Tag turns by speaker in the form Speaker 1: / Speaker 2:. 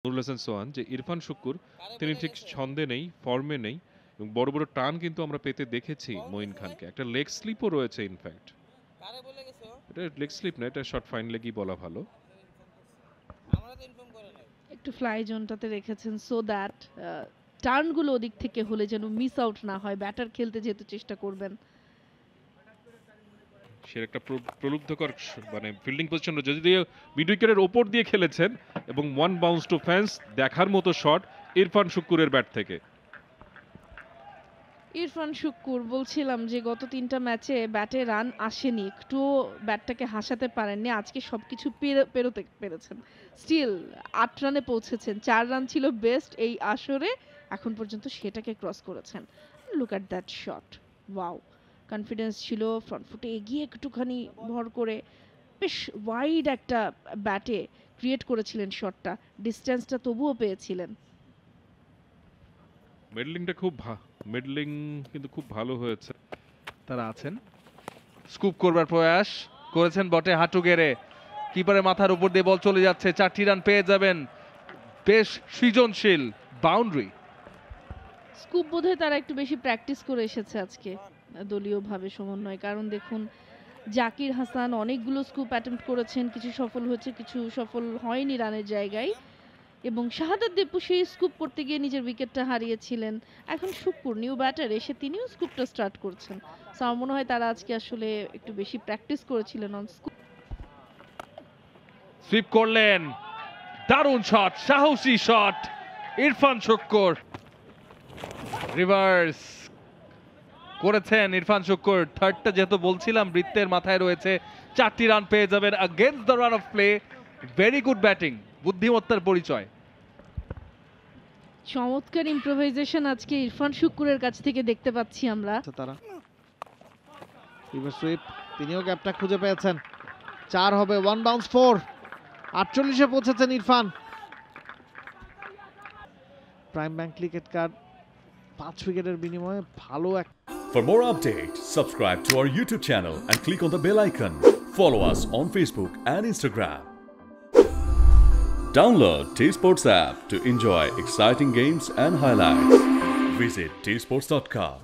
Speaker 1: নুরুল হাসান সোহান যে ইরফান শুক্কুর তিনি ঠিক ছন্দে নেই, ফর্মে নেই এবং বড় বড় টান কিন্তু আমরা পেতে দেখেছি মঈন খানকে। একটা লেগ স্লিপও রয়েছে ইনফ্যাক্ট। এটা লেগ স্লিপ না, এটা শর্ট ফাইন লেগই বলা ভালো।
Speaker 2: একটু ফ্লাই জোনটাতে রেখেছেন সো দ্যাট টার্নগুলো ওদিক থেকে হলে যেন মিস আউট না হয়, ব্যাটার খেলতে যেহেতু চেষ্টা করবেন।
Speaker 1: সে একটা প্রলুব্ধকর মানে ফিল্ডিং পজিশন, যদিও মিড উইকেটের ওপর দিয়ে খেলেছেন এবং ওয়ান বাউন্স টু ফেন্স, দেখার মতো শট ইরফান শুক্কুরের ব্যাট থেকে।
Speaker 2: ইরফান শুক্কুর বলছিলাম যে গত 3টা ম্যাচে ব্যাটে রান আসেনি, একটু ব্যাটটাকে হাসাতে পারেননি, আজকে সবকিছু পেরোতে পেরেছেন। স্টিল 8 রানে পৌঁছেছেন, 4 রান ছিল বেস্ট এই আসরে, এখন পর্যন্ত সেটাকে ক্রস করেছেন। Look at that shot, wow! Confidence ছিল, ফ্রন্ট ফুটে এগিয়ে একটুখানি ভর করে বেশ ওয়াইড একটা ব্যাটে ক্রিয়েট করেছিলেন শটটা, ডিস্টেন্সটা তবুও পেয়েছিলেন।
Speaker 1: মিডলিংটা খুব মিডলিং কিন্তু খুব ভালো হয়েছে।
Speaker 3: তারা আছেন, স্কুপ করবার প্রয়াস করেছেন বটে, হাঁটু গেড়ে কিপারের মাথার উপর দিয়ে বল চলে যাচ্ছে, 4টি রান পেয়ে যাবেন, বেশ সৃজনশীল বাউন্ডারি।
Speaker 2: স্কুপ বোধহয় তারা একটু বেশি প্র্যাকটিস করে এসেছে আজকে দলীয়ভাবে সমন্বয়, কারণ দেখুন জাকির হাসান অনেকগুলো স্কুপ অ্যাটেম্প্ট করেছেন, কিছু সফল হয়েছে, কিছু সফল হয়নি রানের জায়গায়, এবং শাহাদাত দীপু সেই স্কুপ করতে গিয়ে নিজের উইকেটটা হারিয়েছিলেন। এখন শুক্কুর নিউ ব্যাটার এসে তিনিও স্কুপটা স্টার্ট করছেন, সো আমার মনে হয় তারা আজকে আসলে একটু বেশি প্র্যাকটিস করেছিলেন অন স্কুপ।
Speaker 3: সুইপ করলেন, দারুণ শট, সাহসী শট ইরফান শুক্কুর, রিভার্স করেছেন ইরফান শুক্কুর। থার্ডটা যেহেতু বলছিলাম বৃত্তের মাথায় রয়েছে, 4টি রান পেয়ে যাবেন against the run of play. Very good batting, বুদ্ধিমত্তার পরিচয়।
Speaker 2: চমৎকার ইম্প্রোভাইজেশন আজকে ইরফান শুক্কুরের কাছ থেকে দেখতে পাচ্ছি আমরা।
Speaker 4: তারা রিভার্স সুইপ, তিনিও গ্যাপটা খুঁজে পেয়েছেন, 4 হবে, 1 বাউন্স 4, 48-এ পৌঁছেছেন Irfan. Prime bank cricket card 5 উইকেটের বিনিময়ে ভালো এক।
Speaker 5: For more updates, subscribe to our YouTube channel and click on the bell icon. Follow us on Facebook and Instagram. Download T-Sports app to enjoy exciting games and highlights. Visit tsports.com.